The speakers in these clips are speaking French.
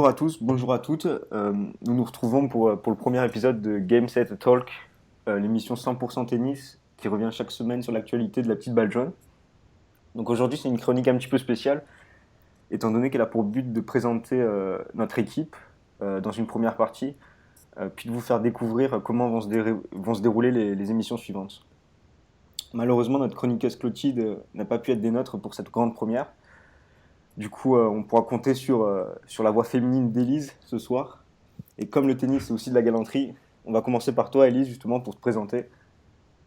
Bonjour à tous, bonjour à toutes. Nous nous retrouvons pour le premier épisode de Game Set Talk, l'émission 100% tennis qui revient chaque semaine sur l'actualité de la petite balle jaune. Donc aujourd'hui, c'est une chronique un petit peu spéciale, étant donné qu'elle a pour but de présenter notre équipe dans une première partie, puis de vous faire découvrir comment vont se dérouler les émissions suivantes. Malheureusement, notre chroniqueuse Clotilde n'a pas pu être des nôtres pour cette grande première. Du coup, on pourra compter sur la voix féminine d'Élise ce soir. Et comme le tennis, c'est aussi de la galanterie, on va commencer par toi, Élise, justement, pour te présenter.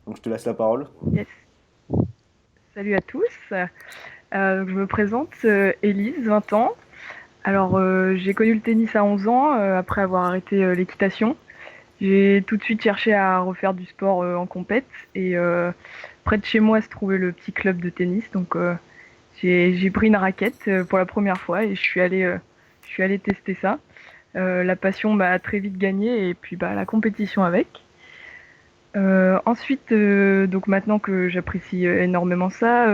Donc, je te laisse la parole. Yes. Salut à tous. Je me présente, Élise, 20 ans. Alors, j'ai connu le tennis à 11 ans, après avoir arrêté l'équitation. J'ai tout de suite cherché à refaire du sport en compète. Et près de chez moi se trouvait le petit club de tennis. Donc, j'ai pris une raquette pour la première fois et je suis allée tester ça. La passion m'a très vite gagné et puis la compétition avec. Ensuite, donc maintenant que j'apprécie énormément ça,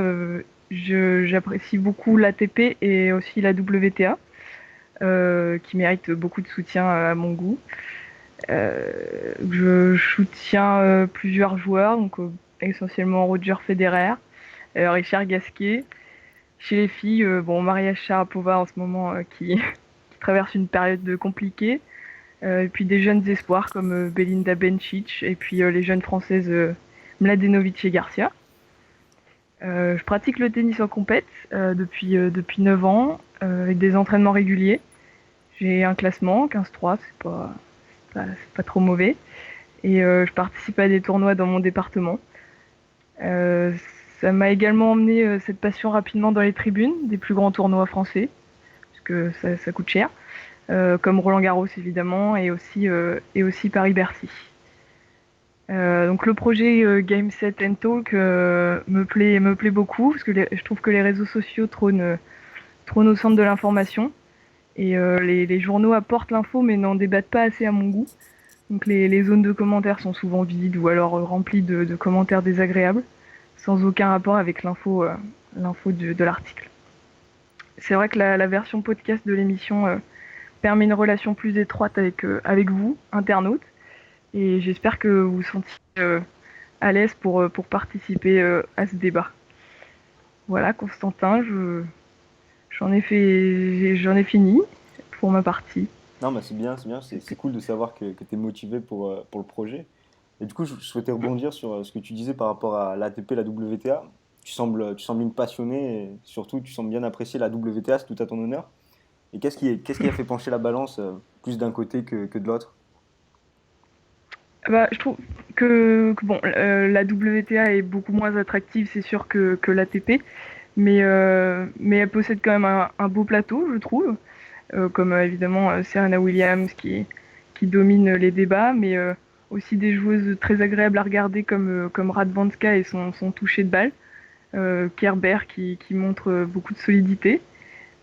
j'apprécie beaucoup l'ATP et aussi la WTA, qui méritent beaucoup de soutien à mon goût. Je soutiens plusieurs joueurs, donc essentiellement Roger Federer, Richard Gasquet. Chez les filles, Maria Sharapova en ce moment qui traverse une période compliquée. Et puis des jeunes espoirs comme Belinda Bencic et puis les jeunes françaises Mladenovic et Garcia. Je pratique le tennis en compète depuis 9 ans avec des entraînements réguliers. J'ai un classement, 15-3, c'est pas trop mauvais. Et je participe à des tournois dans mon département. Euh, Ça m'a également emmené cette passion rapidement dans les tribunes des plus grands tournois français, parce que ça coûte cher. Comme Roland Garros évidemment, et aussi Paris-Bercy. Donc le projet Game Set and Talk me plaît beaucoup, parce que je trouve que les réseaux sociaux trônent au centre de l'information, et les journaux apportent l'info mais n'en débattent pas assez à mon goût. Donc les zones de commentaires sont souvent vides ou alors remplies de commentaires désagréables, sans aucun rapport avec l'info de l'article. C'est vrai que la version podcast de l'émission permet une relation plus étroite avec vous, internautes, et j'espère que vous vous sentiez à l'aise pour participer à ce débat. Voilà, Constantin, j'en ai fini pour ma partie. Non, bah, c'est bien, c'est cool de savoir que tu es motivé pour le projet. Et du coup, je souhaitais rebondir sur ce que tu disais par rapport à l'ATP, la WTA. Tu sembles une passionnée et surtout, tu sembles bien apprécier la WTA, c'est tout à ton honneur. Et qu'est-ce qui a fait pencher la balance plus d'un côté que de l'autre? Je trouve la WTA est beaucoup moins attractive, c'est sûr, que l'ATP, mais elle possède quand même un beau plateau, je trouve, comme évidemment Serena Williams qui domine les débats, mais aussi des joueuses très agréables à regarder comme Radwanska et son toucher de balle, Kerber qui montre beaucoup de solidité.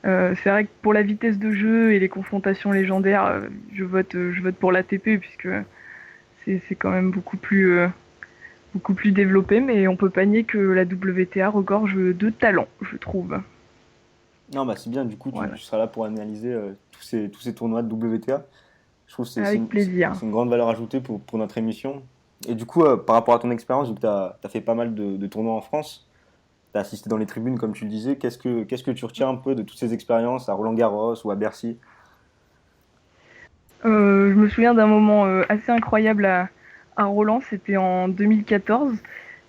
C'est vrai que pour la vitesse de jeu et les confrontations légendaires, je vote pour l'ATP puisque c'est quand même beaucoup plus développé, mais on peut pas nier que la WTA regorge de talent, je trouve. Non, bah, c'est bien, du coup, Voilà, tu seras là pour analyser tous ces tournois de WTA. Je trouve que avec plaisir. c'est une grande valeur ajoutée pour notre émission. Et du coup, par rapport à ton expérience, vu que tu as fait pas mal de tournois en France, tu as assisté dans les tribunes, comme tu le disais, qu'est-ce que tu retiens un peu de toutes ces expériences à Roland-Garros ou à Bercy? Je me souviens d'un moment assez incroyable à Roland, c'était en 2014.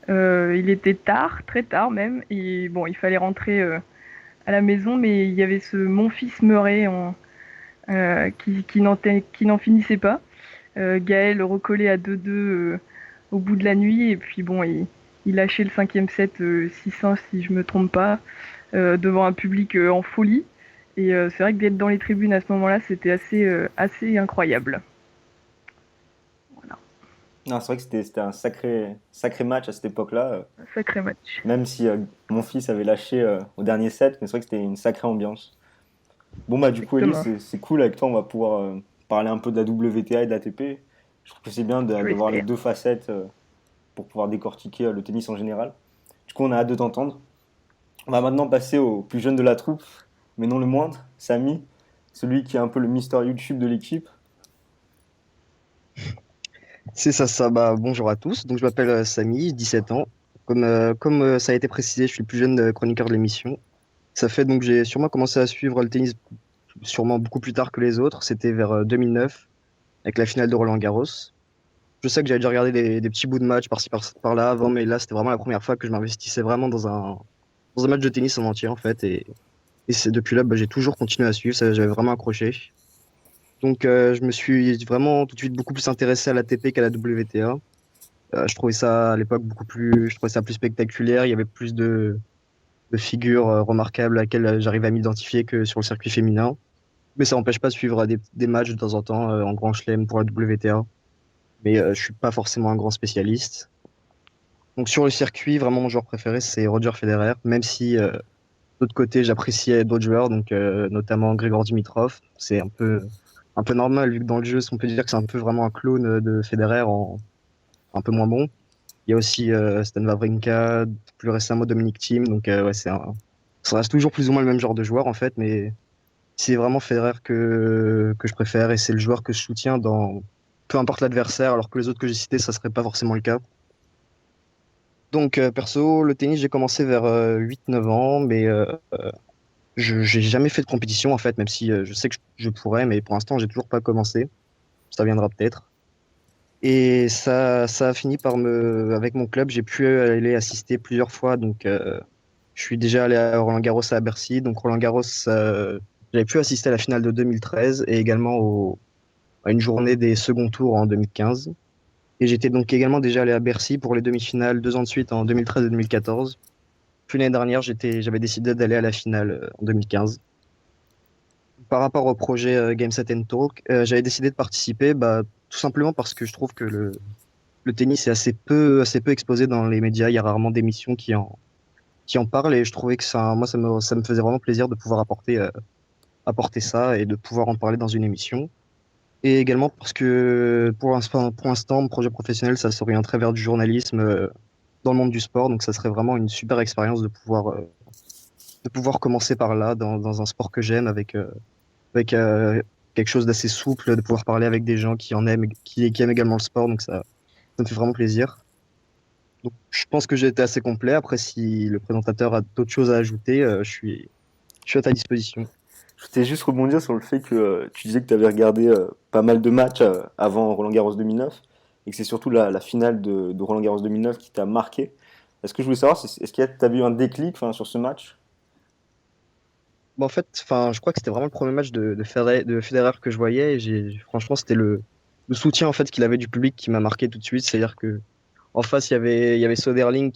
Il était tard, très tard même, et bon, il fallait rentrer à la maison, mais il y avait ce mon fils Murray qui n'en finissait pas. Gaël recollé à 2-2 au bout de la nuit, et puis bon, il lâchait le cinquième set 6-1 si je me trompe pas, devant un public en folie. Et c'est vrai que d'être dans les tribunes à ce moment-là, c'était assez incroyable. Voilà, Non, c'est vrai que c'était un sacré match à cette époque-là, un sacré match. même si mon fils avait lâché au dernier set, mais c'est vrai que c'était une sacrée ambiance. Bon, bah, du coup, Ellie, Exactement. c'est cool, avec toi, on va pouvoir parler un peu de la WTA et de l'ATP. Je trouve que c'est bien Je d'avoir les l'espère. deux facettes pour pouvoir décortiquer le tennis en général. Du coup, on a hâte de t'entendre. On va maintenant passer au plus jeune de la troupe, mais non le moindre, Samy. celui qui est un peu le Mister YouTube de l'équipe. C'est ça. Bah, bonjour à tous. Donc, je m'appelle Samy, j'ai 17 ans. Comme ça a été précisé, je suis le plus jeune chroniqueur de l'émission. Ça fait donc j'ai sûrement commencé à suivre le tennis sûrement beaucoup plus tard que les autres. C'était vers 2009 avec la finale de Roland-Garros. Je sais que j'avais déjà regardé des petits bouts de match par-ci par-là avant, mais là, c'était vraiment la première fois que je m'investissais vraiment dans un match de tennis en entier, en fait. Et c'est depuis là, bah, j'ai toujours continué à suivre. Ça, j'avais vraiment accroché. Donc, je me suis vraiment tout de suite beaucoup plus intéressé à l'ATP qu'à la WTA. Je trouvais ça à l'époque je trouvais ça plus spectaculaire. Il y avait plus de figures remarquables à laquelle j'arrivais à m'identifier que sur le circuit féminin. Mais ça n'empêche pas de suivre des matchs de temps en temps en Grand Chelem pour la WTA. Mais je suis pas forcément un grand spécialiste. Donc sur le circuit, vraiment mon joueur préféré, c'est Roger Federer, même si d'autre côté, j'appréciais d'autres joueurs, donc notamment Grigor Dimitrov. C'est un peu normal, vu que dans le jeu, on peut dire que c'est un peu vraiment un clone de Federer un peu moins bon. Il y a aussi Stan Wawrinka, plus récemment Dominic Thiem, donc ouais, ça reste toujours plus ou moins le même genre de joueur en fait, mais c'est vraiment Federer que je préfère et c'est le joueur que je soutiens dans peu importe l'adversaire, alors que les autres que j'ai cités, ça serait pas forcément le cas. Donc perso, le tennis, j'ai commencé vers 8-9 ans, mais j'ai jamais fait de compétition en fait, même si je sais que je pourrais, mais pour l'instant, j'ai toujours pas commencé. Ça viendra peut-être. Et ça a fini avec mon club, j'ai pu aller assister plusieurs fois. Donc, je suis déjà allé à Roland-Garros à Bercy. Donc, Roland-Garros, j'avais pu assister à la finale de 2013 et également à une journée des seconds tours en 2015. Et j'étais donc également déjà allé à Bercy pour les demi-finales 2 ans de suite en 2013 et 2014. Puis l'année dernière, j'avais décidé d'aller à la finale en 2015. Par rapport au projet Game Set and Talk, j'avais décidé de participer bah, tout simplement parce que je trouve que le tennis est assez peu exposé dans les médias. Il y a rarement d'émissions qui en parlent et je trouvais que moi, ça me faisait vraiment plaisir de pouvoir apporter ça et de pouvoir en parler dans une émission. Et également parce que pour l'instant, mon projet professionnel, ça s'orienterait vers du journalisme dans le monde du sport. Donc, ça serait vraiment une super expérience de pouvoir commencer par là, dans un sport que j'aime, avec quelque chose d'assez souple, de pouvoir parler avec des gens qui en aiment, qui aiment également le sport. Donc, ça me fait vraiment plaisir. Donc, je pense que j'ai été assez complet. Après, si le présentateur a d'autres choses à ajouter, je suis à ta disposition. Je voulais juste rebondir sur le fait que tu disais que tu avais regardé pas mal de matchs avant Roland-Garros 2009 et que c'est surtout la finale de Roland-Garros 2009 qui t'a marqué. Est-ce que je voulais savoir, est-ce que tu as eu un déclic sur ce match? Bon, en fait, enfin, je crois que c'était vraiment le premier match de Federer que je voyais. Et franchement, c'était le soutien en fait qu'il avait du public qui m'a marqué tout de suite. C'est-à-dire que en face, il y avait Soderling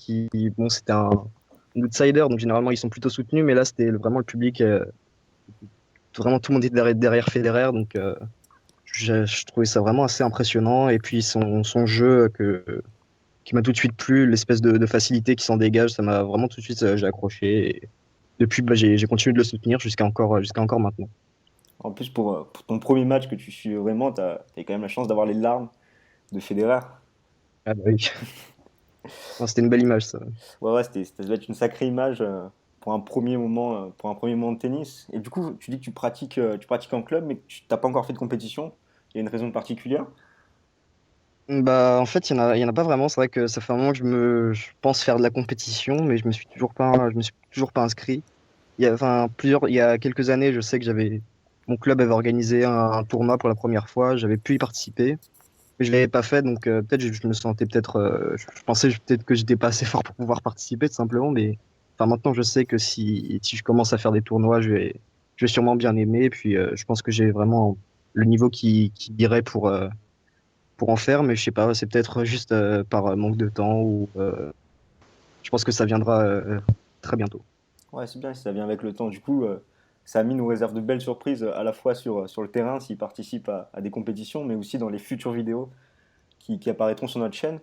bon, c'était un outsider, donc généralement ils sont plutôt soutenus, mais là, c'était vraiment le public, vraiment tout le monde était derrière Federer, donc je trouvais ça vraiment assez impressionnant. Et puis son jeu qui m'a tout de suite plu, l'espèce de facilité qui s'en dégage, ça m'a vraiment tout de suite, j'ai accroché. Et depuis, bah, j'ai continué de le soutenir jusqu'à encore maintenant. En plus, pour ton premier match que tu suis vraiment, tu as quand même la chance d'avoir les larmes de Federer. Ah bah oui. Non, c'était une belle image, ça. Ouais, ouais, ça devait être une sacrée image pour un premier moment de tennis. Et du coup, tu dis que tu pratiques en club, mais que tu n'as pas encore fait de compétition. Il y a une raison particulière? Bah, en fait, il y en a pas vraiment. C'est vrai que ça fait un moment que je pense faire de la compétition, mais je me suis toujours pas inscrit. Il y a quelques années, je sais que mon club avait organisé un tournoi pour la première fois. J'avais pu y participer, mais je l'avais pas fait. Donc, peut-être, je me sentais je pensais peut-être que j'étais pas assez fort pour pouvoir participer, tout simplement. Mais, enfin, maintenant, je sais que si je commence à faire des tournois, je vais sûrement bien aimer. Et puis, je pense que j'ai vraiment le niveau qui irait pour en faire, mais je sais pas, c'est peut-être juste par manque de temps ou je pense que ça viendra très bientôt. Ouais, c'est bien si ça vient avec le temps. Du coup, Samy nous réserve de belles surprises à la fois sur le terrain s'il participe à des compétitions, mais aussi dans les futures vidéos qui apparaîtront sur notre chaîne.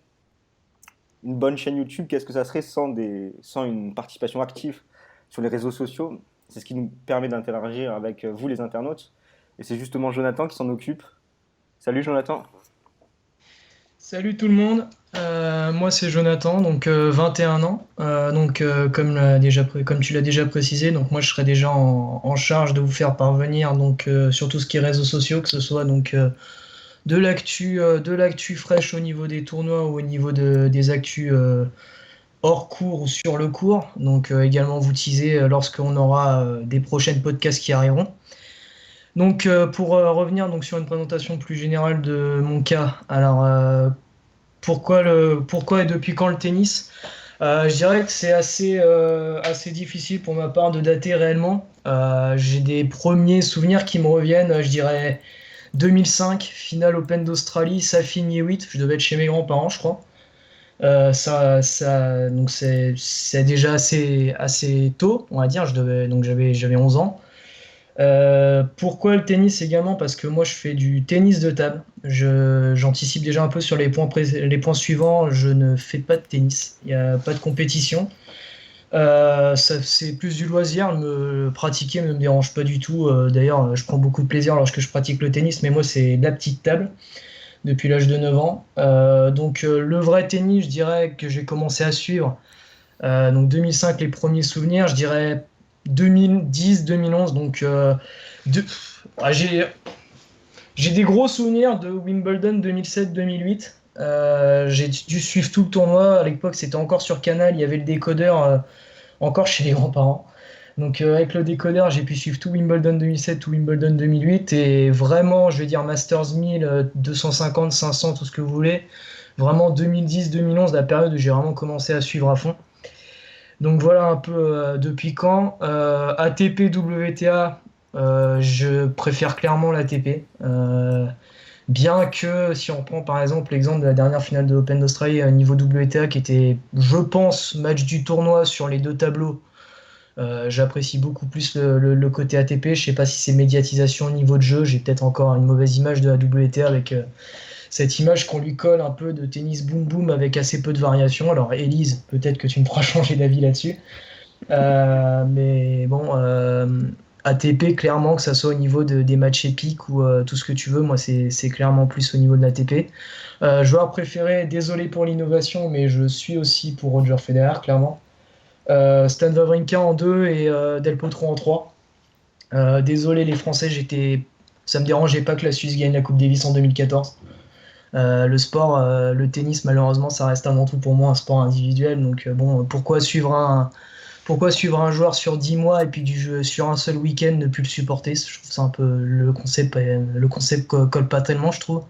Une bonne chaîne YouTube, qu'est-ce que ça serait sans une participation active sur les réseaux sociaux? C'est ce qui nous permet d'interagir avec vous, les internautes. Et c'est justement Jonathan qui s'en occupe. Salut Jonathan. Salut tout le monde. Moi c'est Jonathan, donc 21 ans. Comme tu l'as déjà précisé, donc moi je serai déjà en charge de vous faire parvenir sur tout ce qui est réseaux sociaux, que ce soit de l'actu fraîche au niveau des tournois ou au niveau des actus hors cours ou sur le cours. Donc également vous teaser lorsqu'on aura des prochaines podcasts qui arriveront. Donc pour revenir sur une présentation plus générale de mon cas. Alors pourquoi et depuis quand le tennis? Je dirais que c'est assez difficile pour ma part de dater réellement. J'ai des premiers souvenirs qui me reviennent, je dirais 2005, finale Open d'Australie, Safin Hewitt. Je devais être chez mes grands-parents, je crois. Donc c'est déjà assez tôt, on va dire. J'avais 11 ans. Pourquoi le tennis également? Parce que moi je fais du tennis de table. J'anticipe déjà un peu sur les points suivants. Je ne fais pas de tennis. Il n'y a pas de compétition. C'est plus du loisir. Pratiquer ne me dérange pas du tout. D'ailleurs, je prends beaucoup de plaisir lorsque je pratique le tennis, mais moi c'est la petite table depuis l'âge de 9 ans. Le vrai tennis, je dirais que j'ai commencé à suivre. Donc 2005, les premiers souvenirs, je dirais 2010, 2011. De- ah, j'ai des gros souvenirs de Wimbledon 2007-2008. J'ai dû suivre tout le tournoi. À l'époque, c'était encore sur Canal. Il y avait le décodeur encore chez les grands-parents. Donc avec le décodeur, j'ai pu suivre tout Wimbledon 2007, tout Wimbledon 2008. Et vraiment, je vais dire Masters 1000, 250, 500, tout ce que vous voulez. Vraiment 2010-2011, la période où j'ai vraiment commencé à suivre à fond. Donc voilà un peu depuis quand. ATP, WTA, je préfère clairement l'ATP. Bien que si on prend par exemple l'exemple de la dernière finale de l'Open d'Australie niveau WTA qui était, je pense, match du tournoi sur les deux tableaux, j'apprécie beaucoup plus le côté ATP. Je sais pas si c'est médiatisation au niveau de jeu. J'ai peut-être encore une mauvaise image de la WTA avec cette image qu'on lui colle un peu de tennis boom boom avec assez peu de variations. Alors Élise, peut-être que tu me feras changer d'avis là-dessus. Mais bon, ATP, clairement, que ça soit au niveau des matchs épiques ou tout ce que tu veux, moi c'est clairement plus au niveau de l'ATP. Joueur préféré, désolé pour l'innovation, mais je suis aussi pour Roger Federer, clairement. Stan Wawrinka en 2 et Del Potro en 3. Désolé les Français, ça me dérangeait pas que la Suisse gagne la Coupe Davis en 2014. Le sport, le tennis, malheureusement, ça reste avant tout pour moi un sport individuel. Donc bon, pourquoi suivre un joueur sur 10 mois et puis sur un seul week-end ne plus le supporter? Je trouve ça un peu le concept colle pas tellement, je trouve.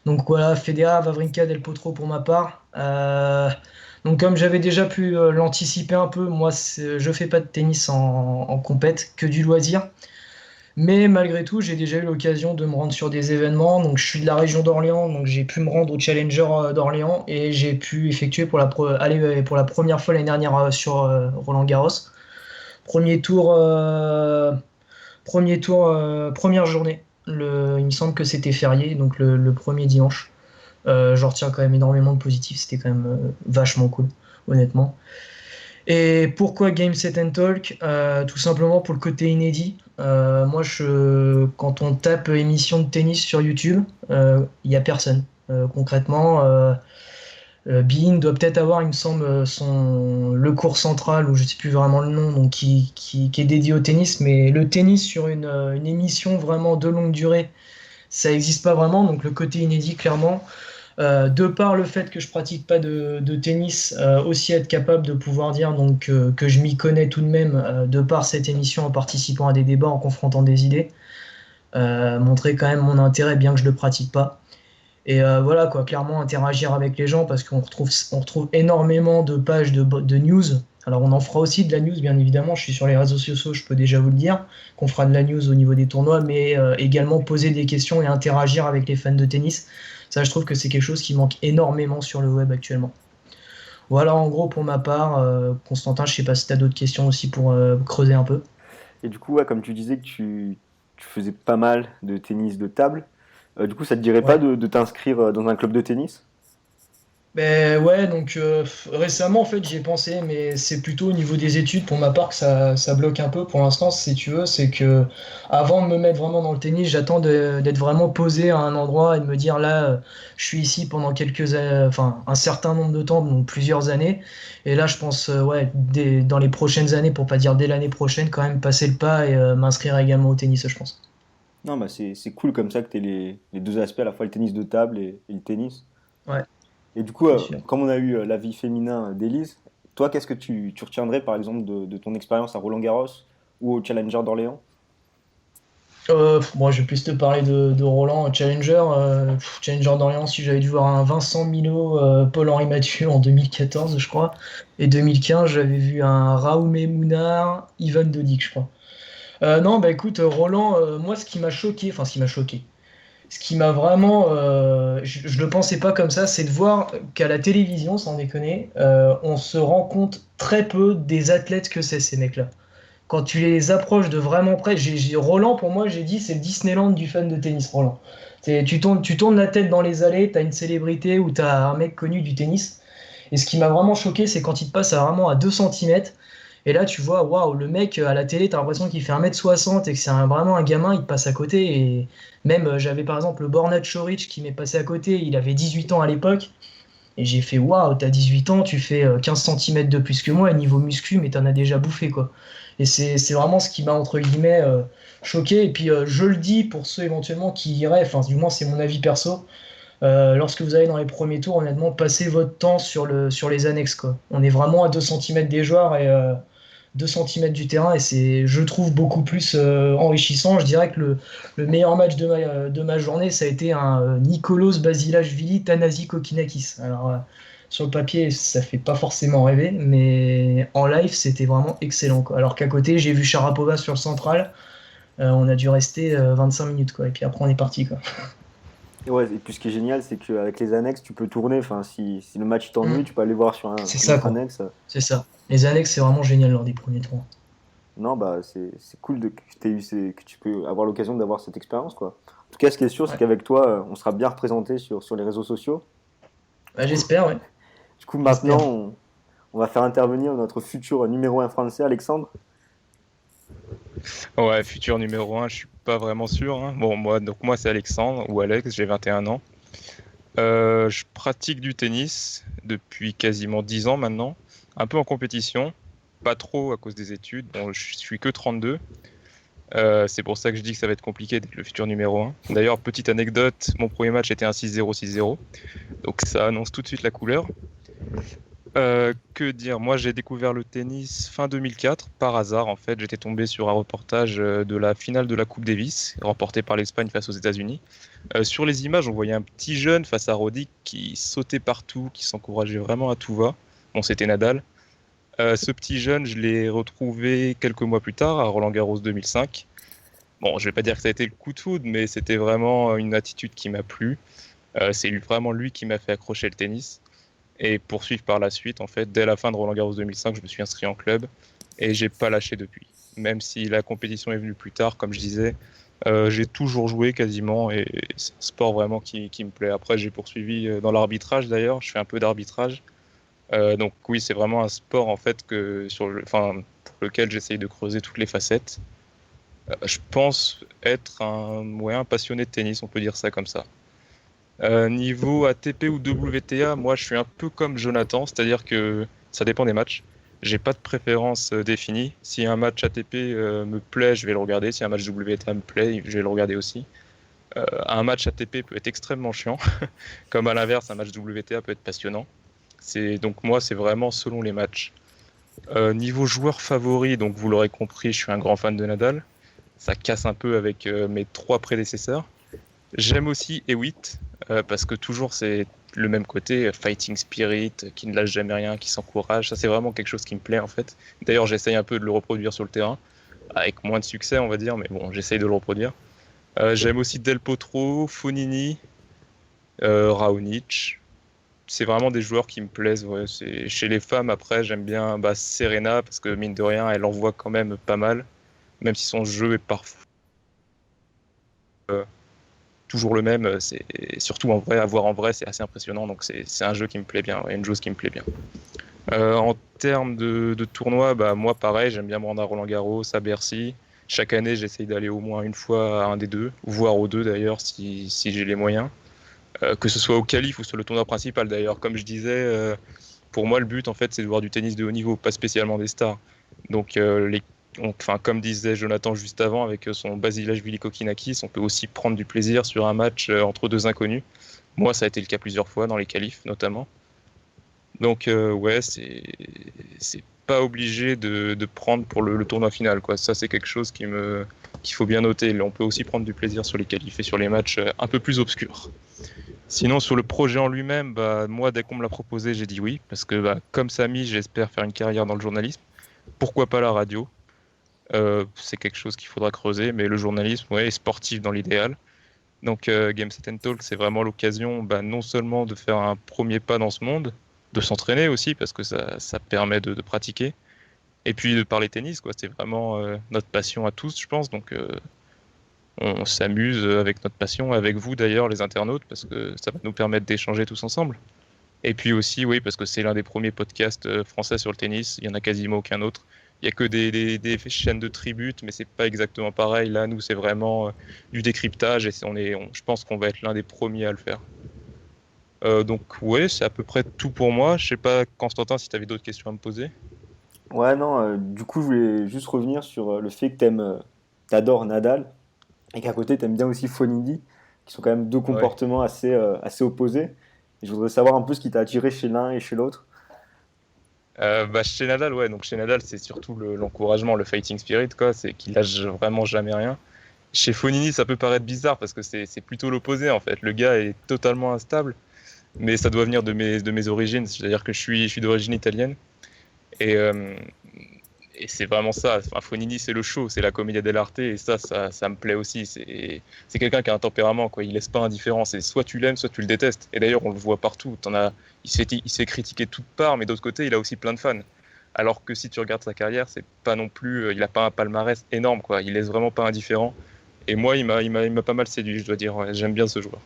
Donc voilà, Federer, Wawrinka, Del Potro pour ma part. Donc comme j'avais déjà pu l'anticiper un peu, moi je fais pas de tennis en compète, que du loisir. Mais malgré tout, j'ai déjà eu l'occasion de me rendre sur des événements. Donc je suis de la région d'Orléans, donc j'ai pu me rendre au Challenger d'Orléans et j'ai pu effectuer aller pour la première fois l'année dernière sur Roland-Garros. Premier tour, première journée. Il me semble que c'était férié, donc le premier dimanche. J'en retiens quand même énormément de positifs. C'était quand même vachement cool, honnêtement. Et pourquoi Game Set and Talk? Tout simplement pour le côté inédit. Moi, quand on tape émission de tennis sur YouTube, il n'y a personne. Concrètement, Bein doit peut-être avoir, il me semble, le cours central, ou je ne sais plus vraiment le nom, donc qui est dédié au tennis. Mais le tennis sur une émission vraiment de longue durée, ça n'existe pas vraiment. Donc le côté inédit, clairement. De par le fait que je pratique pas de tennis, aussi être capable de pouvoir dire que je m'y connais tout de même, de par cette émission en participant à des débats, en confrontant des idées, montrer quand même mon intérêt bien que je le pratique pas. Et voilà quoi, clairement interagir avec les gens parce qu'on retrouve énormément de pages de news. Alors on en fera aussi de la news bien évidemment, je suis sur les réseaux sociaux, je peux déjà vous le dire, qu'on fera de la news au niveau des tournois, mais également poser des questions et interagir avec les fans de tennis. Ça, je trouve que c'est quelque chose qui manque énormément sur le web actuellement. Voilà en gros pour ma part. Constantin, je sais pas si tu as d'autres questions aussi pour creuser un peu. Et du coup, ouais, comme tu disais que tu faisais pas mal de tennis de table, du coup, ça te dirait pas Ouais. de t'inscrire dans un club de tennis? Ben ouais, donc récemment en fait j'y ai pensé, mais c'est plutôt au niveau des études pour ma part que ça bloque un peu pour l'instant, si tu veux. C'est que avant de me mettre vraiment dans le tennis, j'attends d'être vraiment posé à un endroit et de me dire là, je suis ici pendant enfin un certain nombre de temps, donc plusieurs années. Et là, je pense ouais, dans les prochaines années, pour pas dire dès l'année prochaine, quand même passer le pas et m'inscrire également au tennis, je pense. Non, bah c'est cool comme ça que tu aies les deux aspects, à la fois le tennis de table et le tennis. Ouais, Et du coup, c'est sûr. comme on a eu l'avis féminin d'Élise, toi, qu'est-ce que tu retiendrais par exemple de ton expérience à Roland-Garros ou au Challenger d'Orléans? Moi, je vais plus te parler de Roland Challenger. Challenger d'Orléans, si j'avais dû voir un Vincent Milo, Paul-Henri Mathieu en 2014, je crois. Et 2015, j'avais vu un Raume Mounard, Ivan Dodig, je crois. Non, bah écoute, Roland, moi, ce qui m'a choqué, enfin, ce qui m'a choqué, ce qui m'a vraiment. Je le pensais pas comme ça, c'est de voir qu'à la télévision, sans déconner, on se rend compte très peu des athlètes que c'est, ces mecs-là quand tu les approches de vraiment près, Roland, pour moi, j'ai dit, c'est le Disneyland du fan de tennis, Roland. Tu tournes la tête dans les allées, t'as une célébrité ou t'as un mec connu du tennis. Et ce qui m'a vraiment choqué, c'est quand il te passe vraiment à 2 centimètres. Et là, tu vois, waouh, le mec à la télé, t'as l'impression qu'il fait 1m60 et que c'est vraiment un gamin, il te passe à côté. Et même, j'avais par exemple le Borna Choric qui m'est passé à côté, il avait 18 ans à l'époque. Et j'ai fait, waouh, t'as 18 ans, tu fais 15 centimètres de plus que moi, et niveau muscu, mais t'en as déjà bouffé, quoi. Et c'est vraiment ce qui m'a, entre guillemets, choqué. Et puis, je le dis pour ceux éventuellement qui iraient, enfin, du moins, c'est mon avis perso. Lorsque vous allez dans les premiers tours, honnêtement, passez votre temps sur les annexes, quoi. On est vraiment à 2 centimètres des joueurs et 2 centimètres du terrain, et c'est, je trouve, beaucoup plus enrichissant. Je dirais que le meilleur match de ma journée, ça a été un Nikoloz Basilashvili Thanasi Kokinakis. Alors, sur le papier, ça fait pas forcément rêver, mais en live, c'était vraiment excellent, quoi. Alors qu'à côté, j'ai vu Sharapova sur le central, on a dû rester 25 minutes, quoi, et puis après, on est parti, quoi. Et ouais, et puis ce qui est génial, c'est qu'avec les annexes, tu peux tourner. Enfin, si le match Mm. t'ennuie, tu peux aller voir sur C'est une ça, autre quoi. annexe. C'est ça. Les annexes, c'est vraiment génial lors des premiers tours. Non, bah c'est cool que, que tu peux avoir l'occasion d'avoir cette expérience, quoi. En tout cas, ce qui est sûr, c'est Ouais. qu'avec toi, on sera bien représenté sur les réseaux sociaux. Bah, Du coup, j'espère, ouais. du coup J'espère. maintenant, on va faire intervenir notre futur numéro un français, Alexandre. Ouais, futur numéro un, je suis pas vraiment sûr, hein. Bon, moi c'est Alexandre ou Alex, j'ai 21 ans. Je pratique du tennis depuis quasiment 10 ans maintenant, un peu en compétition, pas trop à cause des études. Bon, je suis que 32. C'est pour ça que je dis que ça va être compliqué d'être le futur numéro un. D'ailleurs, petite anecdote, mon premier match était un 6-0, 6-0. Donc ça annonce tout de suite la couleur. Que dire? Moi, j'ai découvert le tennis fin 2004 par hasard. En fait, j'étais tombé sur un reportage de la finale de la Coupe Davis, remportée par l'Espagne face aux États-Unis. Sur les images, on voyait un petit jeune face à Roddick qui sautait partout, qui s'encourageait vraiment à tout va. Bon, c'était Nadal. Ce petit jeune, je l'ai retrouvé quelques mois plus tard à Roland-Garros 2005. Bon, je vais pas dire que ça a été le coup de foudre, mais c'était vraiment une attitude qui m'a plu. C'est vraiment lui qui m'a fait accrocher le tennis et poursuivre par la suite. En fait, dès la fin de Roland-Garros 2005, je me suis inscrit en club et j'ai pas lâché depuis. Même si la compétition est venue plus tard, comme je disais, j'ai toujours joué quasiment et c'est un sport vraiment qui me plaît. Après, j'ai poursuivi dans l'arbitrage d'ailleurs. Je fais un peu d'arbitrage. Donc oui, c'est vraiment un sport en fait pour lequel j'essaye de creuser toutes les facettes. Je pense être un passionné de tennis, on peut dire ça comme ça. Niveau ATP ou WTA, moi je suis un peu comme Jonathan, c'est-à-dire que ça dépend des matchs. J'ai pas de préférence définie. Si un match ATP me plaît, je vais le regarder. Si un match WTA me plaît, je vais le regarder aussi. Un match ATP peut être extrêmement chiant, comme à l'inverse, un match WTA peut être passionnant. Donc moi, c'est vraiment selon les matchs. Niveau joueur favori, donc vous l'aurez compris, je suis un grand fan de Nadal. Ça casse un peu avec mes trois prédécesseurs. J'aime aussi Hewitt, parce que toujours c'est le même côté, fighting spirit, qui ne lâche jamais rien, qui s'encourage. Ça, c'est vraiment quelque chose qui me plaît en fait. D'ailleurs, j'essaye un peu de le reproduire sur le terrain, avec moins de succès, on va dire, mais bon, j'essaye de le reproduire. J'aime aussi Del Potro, Fognini, Raonic. C'est vraiment des joueurs qui me plaisent. Ouais. Chez les femmes, après, j'aime bien Serena, parce que mine de rien, elle envoie quand même pas mal, même si son jeu est parfois toujours le même. Et surtout en vrai, à voir en vrai, c'est assez impressionnant. Donc c'est un jeu qui me plaît bien, une joueuse qui me plaît bien. En termes de tournoi, bah, moi pareil, j'aime bien me rendre à Roland-Garros, à Bercy. Chaque année, j'essaye d'aller au moins une fois à un des deux, voire aux deux d'ailleurs, si j'ai les moyens. Que ce soit au qualif ou sur le tournoi principal d'ailleurs. Comme je disais, pour moi, le but, en fait, c'est de voir du tennis de haut niveau, pas spécialement des stars. Donc, comme disait Jonathan juste avant, avec son Basilashvili Kokinakis, on peut aussi prendre du plaisir sur un match entre deux inconnus. Moi, ça a été le cas plusieurs fois, dans les qualifs notamment. Donc, ouais, c'est pas obligé de prendre pour le tournoi final, quoi. Ça, c'est quelque chose qu'il faut bien noter. On peut aussi prendre du plaisir sur les qualifs et sur les matchs un peu plus obscurs. Sinon, sur le projet en lui-même, bah, moi, dès qu'on me l'a proposé, j'ai dit oui. Parce que, bah, comme Samy, j'espère faire une carrière dans le journalisme. Pourquoi pas la radio? C'est quelque chose qu'il faudra creuser. Mais le journalisme, ouais, est sportif dans l'idéal. Donc, Game Set and Talk, c'est vraiment l'occasion, bah, non seulement de faire un premier pas dans ce monde, de s'entraîner aussi, parce que ça permet de pratiquer. Et puis de parler tennis, quoi. C'est vraiment notre passion à tous, je pense. Donc, on s'amuse avec notre passion, avec vous d'ailleurs, les internautes, parce que ça va nous permettre d'échanger tous ensemble. Et puis aussi, oui, parce que c'est l'un des premiers podcasts français sur le tennis. Il y en a quasiment aucun autre. Il y a que des chaînes de tributes, mais c'est pas exactement pareil. Là, nous, c'est vraiment du décryptage et je pense qu'on va être l'un des premiers à le faire. Donc, ouais, c'est à peu près tout pour moi. Je sais pas, Constantin, si tu avais d'autres questions à me poser. Ouais, non, du coup, je voulais juste revenir sur le fait que t'adores Nadal et qu'à côté, t'aimes bien aussi Fonini, qui sont quand même deux Ouais. comportements assez opposés. Et je voudrais savoir un peu ce qui t'a attiré chez l'un et chez l'autre. Bah, chez Nadal, ouais. Donc chez Nadal, c'est surtout l'encouragement, le fighting spirit, quoi. C'est qu'il lâche vraiment jamais rien. Chez Fonini, ça peut paraître bizarre parce que c'est plutôt l'opposé en fait. Le gars est totalement instable, mais ça doit venir de mes origines. C'est-à-dire que je suis d'origine italienne et, euh, et c'est vraiment ça. Enfin, Fonini, c'est le show, c'est la commedia dell'arte et ça me plaît aussi. C'est quelqu'un qui a un tempérament, quoi. Il laisse pas indifférent. C'est soit tu l'aimes, soit tu le détestes. Et d'ailleurs, on le voit partout. Il se fait critiquer de toutes parts, mais d'autre côté, il a aussi plein de fans. Alors que si tu regardes sa carrière, c'est pas non plus, il a pas un palmarès énorme, quoi. Il laisse vraiment pas indifférent. Et moi, il m'a pas mal séduit, je dois dire. Ouais, j'aime bien ce joueur.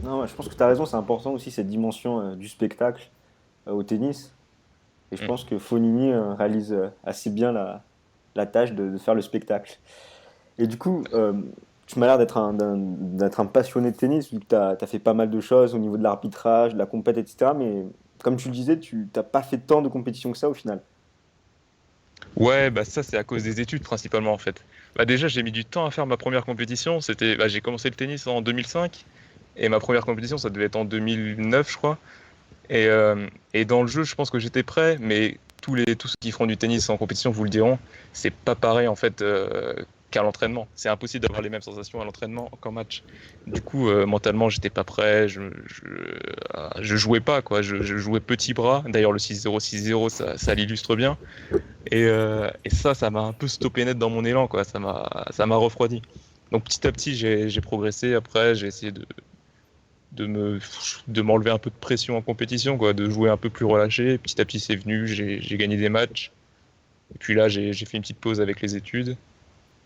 Non, ouais, je pense que tu as raison, c'est important aussi cette dimension du spectacle au tennis. Et je Mm. pense que Fonini réalise assez bien la tâche de faire le spectacle. Et du coup, tu m'as l'air d'être un passionné de tennis, vu que tu as fait pas mal de choses au niveau de l'arbitrage, de la compète, etc. Mais comme tu le disais, tu n'as pas fait tant de compétitions que ça au final. Ouais, bah ça, c'est à cause des études principalement en fait. Bah déjà, j'ai mis du temps à faire ma première compétition. J'ai commencé le tennis en 2005 et ma première compétition, ça devait être en 2009, je crois. Et dans le jeu, je pense que j'étais prêt, mais tous ceux qui feront du tennis en compétition vous le diront, c'est pas pareil en fait qu'à l'entraînement. C'est impossible d'avoir les mêmes sensations à l'entraînement qu'en match. Du coup, mentalement, j'étais pas prêt, je jouais pas quoi, je jouais petit bras. D'ailleurs, le 6-0, 6-0, ça l'illustre bien. Et ça m'a un peu stoppé net dans mon élan quoi. Ça m'a refroidi. Donc petit à petit, j'ai progressé. Après, j'ai essayé de me de m'enlever un peu de pression en compétition quoi, de jouer un peu plus relâché. Petit à petit c'est venu, j'ai gagné des matchs et puis là j'ai fait une petite pause avec les études,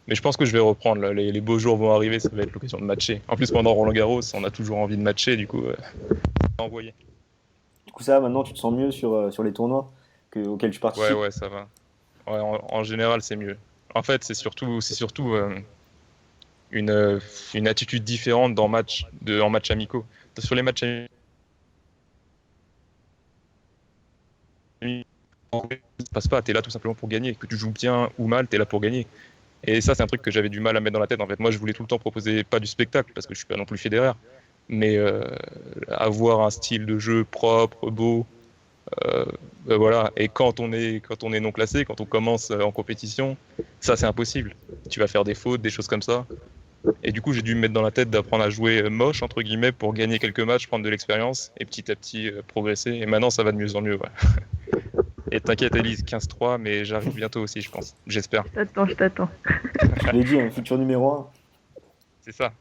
mais je pense que je vais reprendre là. Les beaux jours vont arriver, ça va être l'occasion de matcher. En plus pendant Roland-Garros on a toujours envie de matcher, du coup envoyer. Du coup, ça, maintenant, tu te sens mieux sur les tournois auxquels tu Ouais, participes. ouais, ça va. Ouais, en général c'est mieux. En fait c'est surtout une, euh, une attitude différente en match amicaux. Sur les matchs amicaux ça passe pas, t'es là tout simplement pour gagner. Que tu joues bien ou mal, t'es là pour gagner. Et ça, c'est un truc que j'avais du mal à mettre dans la tête. En fait, moi, je voulais tout le temps proposer pas du spectacle parce que je suis pas non plus Federer, mais avoir un style de jeu propre, beau. euh, voilà. Et quand on est non classé, quand on commence en compétition, ça, c'est impossible. Tu vas faire des fautes, des choses comme ça. Et du coup, j'ai dû me mettre dans la tête d'apprendre à jouer moche entre guillemets pour gagner quelques matchs, prendre de l'expérience et petit à petit progresser. Et maintenant, ça va de mieux en mieux. Ouais. Et t'inquiète, Elise, 15-3, mais j'arrive bientôt aussi, je pense. J'espère. Je t'attends. Je l'ai dit, un futur numéro un. C'est ça.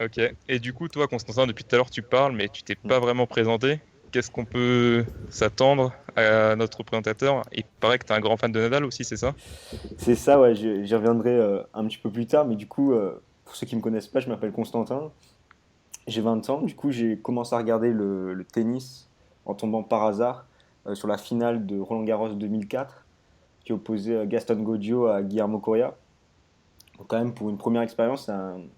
Ok. Et du coup, toi, Constantin, depuis tout à l'heure, tu parles, mais tu t'es pas vraiment présenté. Qu'est-ce qu'on peut s'attendre à notre présentateur? Il paraît que tu es un grand fan de Nadal aussi, c'est ça? C'est ça, ouais, j'y reviendrai un petit peu plus tard, mais du coup, Pour ceux qui ne me connaissent pas, je m'appelle Constantin, j'ai 20 ans. Du coup, j'ai commencé à regarder le tennis en tombant par hasard sur la finale de Roland-Garros 2004 qui opposait Gaston Gaudio à Guillermo Coria. Donc quand même, pour une première expérience,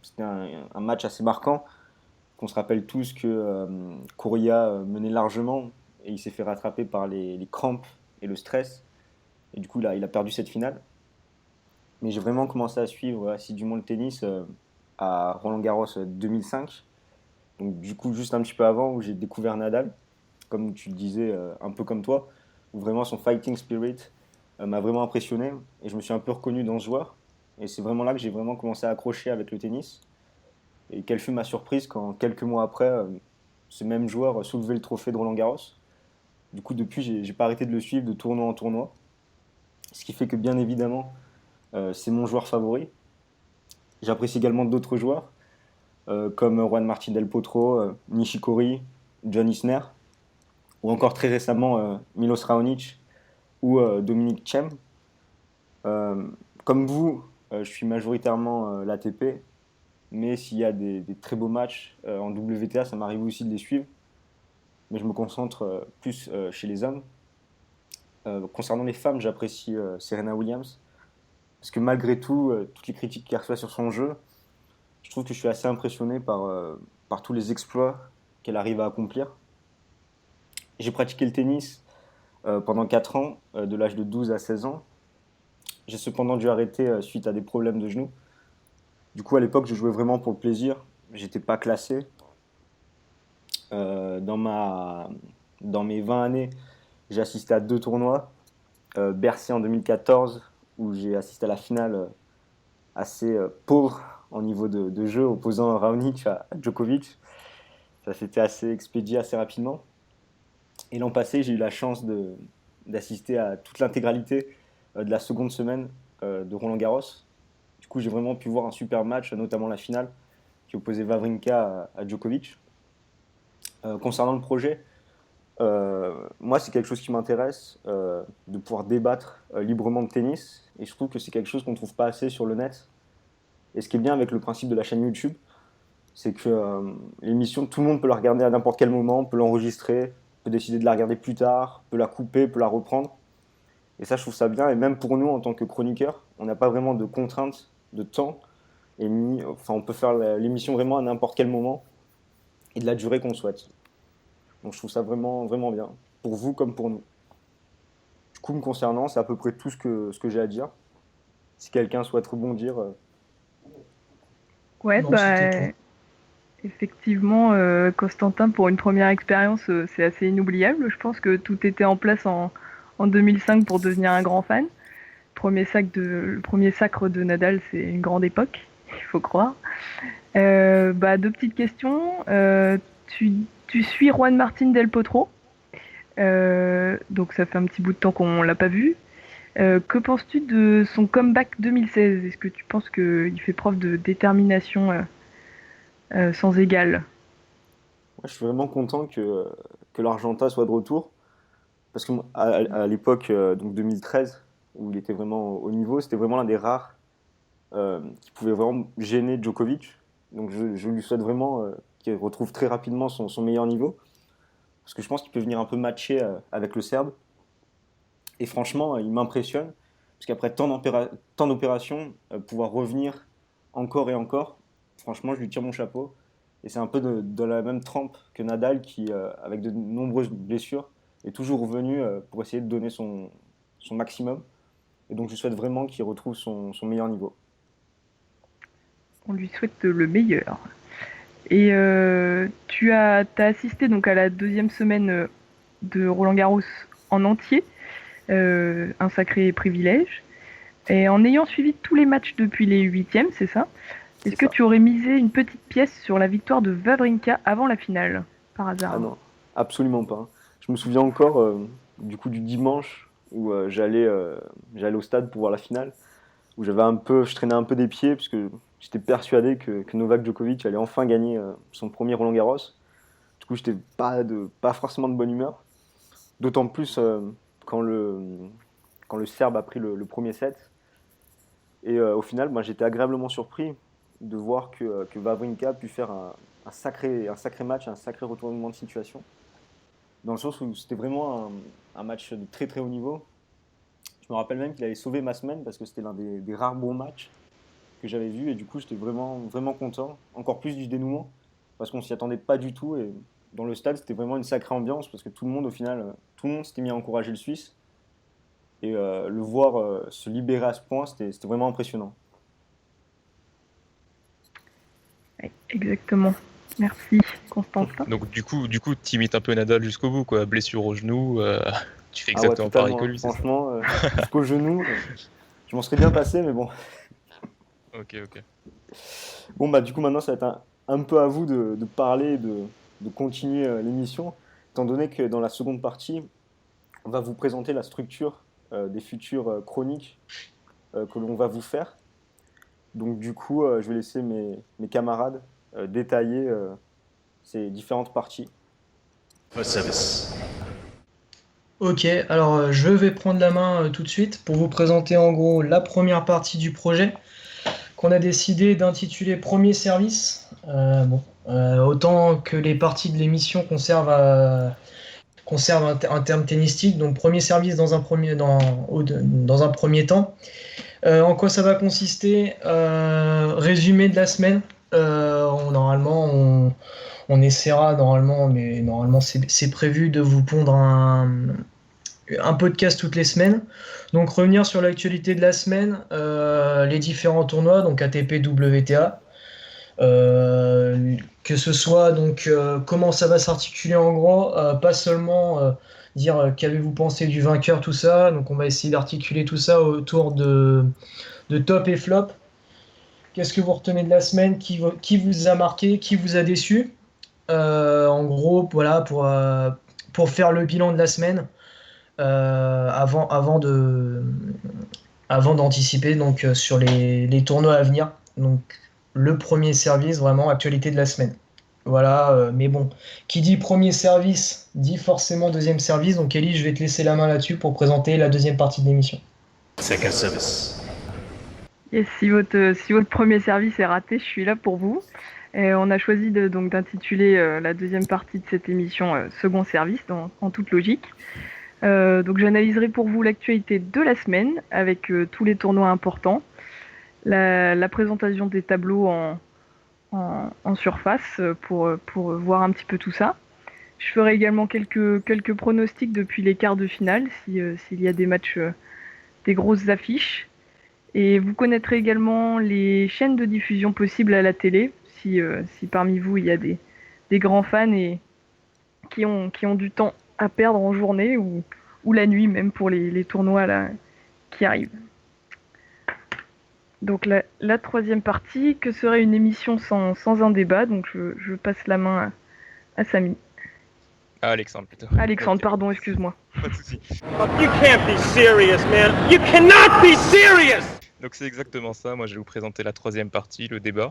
c'était un match assez marquant. Qu'on se rappelle tous que Coria menait largement et il s'est fait rattraper par les crampes et le stress. Et du coup, il a perdu cette finale. Mais j'ai vraiment commencé à suivre assidûment le tennis à Roland-Garros 2005. Donc du coup, juste un petit peu avant, où j'ai découvert Nadal, comme tu le disais, un peu comme toi, où vraiment son fighting spirit m'a vraiment impressionné. Et je me suis un peu reconnu dans ce joueur. Et c'est vraiment là que j'ai vraiment commencé à accrocher avec le tennis. Et quelle fut ma surprise quand, quelques mois après, ce même joueur soulevait le trophée de Roland-Garros. Du coup, depuis, j'ai pas arrêté de le suivre de tournoi en tournoi. Ce qui fait que, bien évidemment, c'est mon joueur favori. J'apprécie également d'autres joueurs, comme Juan Martín del Potro, Nishikori, John Isner, ou encore très récemment Milos Raonic ou Dominic Thiem. Euh, Comme vous, je suis majoritairement l'ATP, mais s'il y a des très beaux matchs en WTA, ça m'arrive aussi de les suivre. Mais je me concentre plus chez les hommes. Concernant les femmes, j'apprécie Serena Williams. Parce que malgré tout, toutes les critiques qu'elle reçoit sur son jeu, je trouve que je suis assez impressionné par tous les exploits qu'elle arrive à accomplir. J'ai pratiqué le tennis pendant 4 ans, de l'âge de 12 à 16 ans. J'ai cependant dû arrêter suite à des problèmes de genoux. Du coup, à l'époque, je jouais vraiment pour le plaisir. J'étais pas classé. Euh, dans, ma, dans mes 20 années, j'ai assisté à 2 tournois. Bercy en 2014, où j'ai assisté à la finale assez pauvre en niveau de jeu, opposant Raonic à Djokovic. Ça s'était assez expédié assez rapidement. Et l'an passé, j'ai eu la chance d'assister à toute l'intégralité de la seconde semaine de Roland-Garros. Du coup, j'ai vraiment pu voir un super match, notamment la finale, qui opposait Wawrinka à Djokovic. Concernant le projet, moi, c'est quelque chose qui m'intéresse, de pouvoir débattre librement de tennis. Et je trouve que c'est quelque chose qu'on ne trouve pas assez sur le net. Et ce qui est bien avec le principe de la chaîne YouTube, c'est que l'émission, tout le monde peut la regarder à n'importe quel moment, peut l'enregistrer, peut décider de la regarder plus tard, peut la couper, peut la reprendre. Et ça, je trouve ça bien. Et même pour nous, en tant que chroniqueurs, on n'a pas vraiment de contraintes de temps. Enfin, on peut faire l'émission vraiment à n'importe quel moment et de la durée qu'on souhaite. Donc je trouve ça vraiment, vraiment bien, pour vous comme pour nous. Du coup, me concernant, c'est à peu près tout ce que j'ai à dire. Si quelqu'un souhaite rebondir, Ouais, Non, c'était tout. effectivement, Constantin, pour une première expérience, c'est assez inoubliable. Je pense que tout était en place en 2005 pour devenir un grand fan. Le premier sacre de Nadal, c'est une grande époque, il faut croire. Deux petites questions. Tu suis Juan Martín del Potro, donc ça fait un petit bout de temps qu'on l'a pas vu. Que penses-tu de son comeback 2016? Est-ce que tu penses qu'il fait preuve de détermination sans égale? moi, je suis vraiment content que l'Argentin soit de retour. Parce qu'à l'époque, donc 2013, où il était vraiment au niveau, c'était vraiment l'un des rares qui pouvait vraiment gêner Djokovic. Donc je lui souhaite vraiment qu'il retrouve très rapidement son meilleur niveau. Parce que je pense qu'il peut venir un peu matcher avec le Serbe. Et franchement, il m'impressionne. Parce qu'après tant d'opérations, pouvoir revenir encore et encore, franchement, je lui tire mon chapeau. Et c'est un peu de la même trempe que Nadal qui, avec de nombreuses blessures, est toujours revenu pour essayer de donner son maximum. Et donc je souhaite vraiment qu'il retrouve son meilleur niveau. On lui souhaite le meilleur. Et t'as assisté donc à la deuxième semaine de Roland Garros en entier, un sacré privilège. Et en ayant suivi tous les matchs depuis les huitièmes, c'est ça? C'est Est-ce que ça. tu aurais misé une petite pièce sur la victoire de Wawrinka avant la finale, par Ah hasard? non, absolument pas. Je me souviens encore du coup du dimanche où j'allais au stade pour voir la finale, où je traînais un peu des pieds parce que j'étais persuadé que Novak Djokovic allait enfin gagner son premier Roland Garros. Du coup, j'étais pas forcément de bonne humeur. D'autant plus quand quand le Serbe a pris le premier set. Et au final, moi, j'étais agréablement surpris de voir que Wawrinka a pu faire un sacré match, un sacré retournement de situation. Dans le sens où c'était vraiment un match de très très haut niveau. Je me rappelle même qu'il avait sauvé ma semaine parce que c'était l'un des rares bons matchs que j'avais vu et du coup j'étais vraiment, vraiment content, encore plus du dénouement parce qu'on s'y attendait pas du tout et dans le stade c'était vraiment une sacrée ambiance parce que tout le monde au final, tout le monde s'était mis à encourager le Suisse et le voir se libérer à ce point c'était vraiment impressionnant. Ouais, exactement. Merci, Constantin. Donc du coup, tu imites un peu Nadal jusqu'au bout, quoi. Blessure au genou, tu fais Ah ouais, exactement pareil totalement, que lui, c'est ça? franchement, jusqu'au genou, je m'en serais bien passé mais bon. Ok, ok. Bon bah du coup maintenant ça va être un peu à vous de parler, de continuer l'émission, étant donné que dans la seconde partie, on va vous présenter la structure des futures chroniques que l'on va vous faire. Donc du coup, je vais laisser mes camarades détailler ces différentes parties. First service. Ok, alors je vais prendre la main tout de suite pour vous présenter en gros la première partie du projet qu'on a décidé d'intituler Premier Service. Autant que les parties de l'émission conservent un terme tennistique, donc Premier Service dans un premier temps. En quoi ça va consister? Résumé de la semaine. On essaiera normalement, mais normalement c'est prévu de vous pondre un podcast toutes les semaines. Donc revenir sur l'actualité de la semaine, les différents tournois, donc ATP, WTA. Que ce soit donc comment ça va s'articuler en gros, pas seulement dire qu'avez-vous pensé du vainqueur, tout ça. Donc on va essayer d'articuler tout ça autour de top et flop. Qu'est-ce que vous retenez de la semaine, qui vous a marqué, qui vous a déçu. En gros, voilà, pour faire le bilan de la semaine, avant d'anticiper donc sur les tournois à venir. Donc le premier service, vraiment actualité de la semaine. Voilà, mais bon, qui dit premier service dit forcément deuxième service. Donc Ellie, je vais te laisser la main là-dessus pour présenter la deuxième partie de l'émission. Second service. Et si votre premier service est raté, je suis là pour vous. Et on a choisi donc d'intituler la deuxième partie de cette émission Second service, en toute logique. Donc j'analyserai pour vous l'actualité de la semaine avec tous les tournois importants, la présentation des tableaux en surface pour voir un petit peu tout ça. Je ferai également quelques pronostics depuis les quarts de finale s'il y a des matchs, des grosses affiches. Et vous connaîtrez également les chaînes de diffusion possibles à la télé, si parmi vous il y a des grands fans et qui ont du temps à perdre en journée ou la nuit même pour les tournois là, qui arrivent. Donc la troisième partie, que serait une émission sans un débat, donc je passe la main à Samy. Ah, Alexandre plutôt. Alexandre, Ok. pardon, excuse-moi. Pas de souci. You can't be serious, man. You cannot be serious! Donc c'est exactement ça, moi je vais vous présenter la troisième partie, le débat.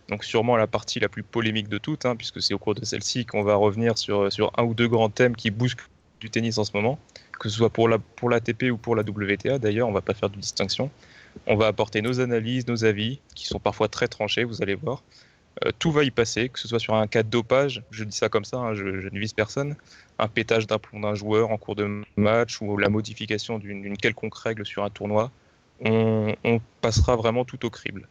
Donc sûrement la partie la plus polémique de toutes, puisque c'est au cours de celle-ci qu'on va revenir sur un ou deux grands thèmes qui bousculent du tennis en ce moment, que ce soit pour l'ATP ou pour la WTA d'ailleurs, on va pas faire de distinction. On va apporter nos analyses, nos avis, qui sont parfois très tranchés, vous allez voir. Tout va y passer, que ce soit sur un cas de dopage, je dis ça comme ça, je ne vise personne, un pétage d'un plomb d'un joueur en cours de match ou la modification d'une quelconque règle sur un tournoi. On passera vraiment tout au crible.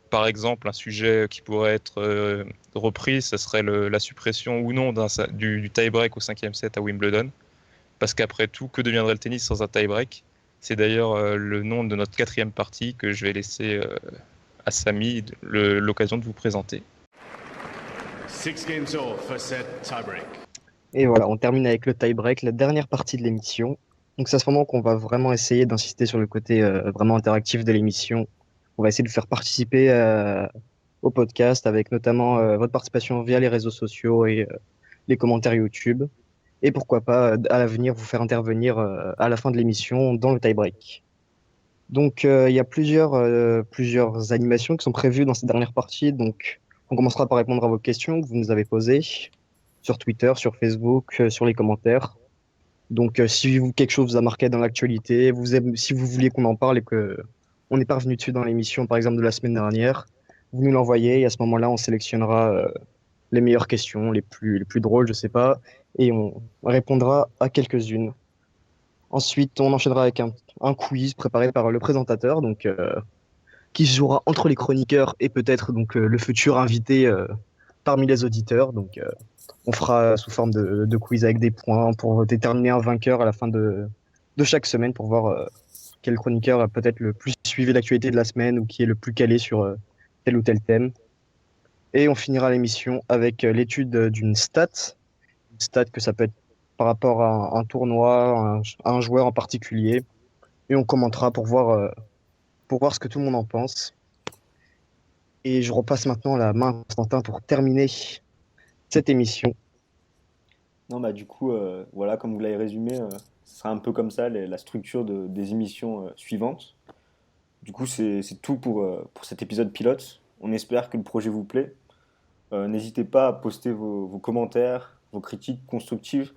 Par exemple, un sujet qui pourrait être repris, ce serait la suppression ou non du tie-break au 5e set à Wimbledon. Parce qu'après tout, que deviendrait le tennis sans un tie-break? C'est d'ailleurs le nom de notre quatrième partie que je vais laisser à Samy l'occasion de vous présenter. 6 games all, first set, tie-break. Et voilà, on termine avec le tie-break, la dernière partie de l'émission. Donc c'est à ce moment qu'on va vraiment essayer d'insister sur le côté vraiment interactif de l'émission. On va essayer de vous faire participer au podcast avec notamment votre participation via les réseaux sociaux et les commentaires YouTube. Et pourquoi pas, à l'avenir, vous faire intervenir à la fin de l'émission dans le tie-break. Donc il y a plusieurs animations qui sont prévues dans cette dernière partie. Donc on commencera par répondre à vos questions que vous nous avez posées sur Twitter, sur Facebook, sur les commentaires. Donc si quelque chose vous a marqué dans l'actualité, si vous vouliez qu'on en parle et qu'on n'est pas revenu dessus dans l'émission, par exemple de la semaine dernière, vous nous l'envoyez et à ce moment-là, on sélectionnera les meilleures questions, les plus drôles, je sais pas, et on répondra à quelques-unes. Ensuite, on enchaînera avec un quiz préparé par le présentateur, donc qui se jouera entre les chroniqueurs et peut-être donc le futur invité parmi les auditeurs. Donc, on fera sous forme de quiz avec des points pour déterminer un vainqueur à la fin de chaque semaine pour voir quel chroniqueur a peut-être le plus suivi l'actualité de la semaine ou qui est le plus calé sur tel ou tel thème. Et on finira l'émission avec l'étude d'une stat. Une stat que ça peut être par rapport à un tournoi, à un joueur en particulier. Et on commentera pour voir ce que tout le monde en pense. Et je repasse maintenant la main à Constantin pour terminer cette émission. Non, bah, du coup, voilà, comme vous l'avez résumé, ce sera un peu comme ça la structure des émissions suivantes. Du coup, c'est tout pour cet épisode pilote. On espère que le projet vous plaît. N'hésitez pas à poster vos commentaires, vos critiques constructives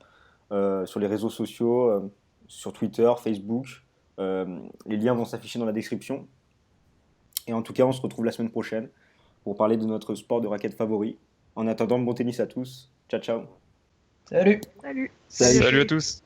sur les réseaux sociaux, sur Twitter, Facebook. Les liens vont s'afficher dans la description. Et en tout cas, on se retrouve la semaine prochaine pour parler de notre sport de raquette favori. En attendant, bon tennis à tous. Ciao, ciao. Salut! Salut. Salut à tous.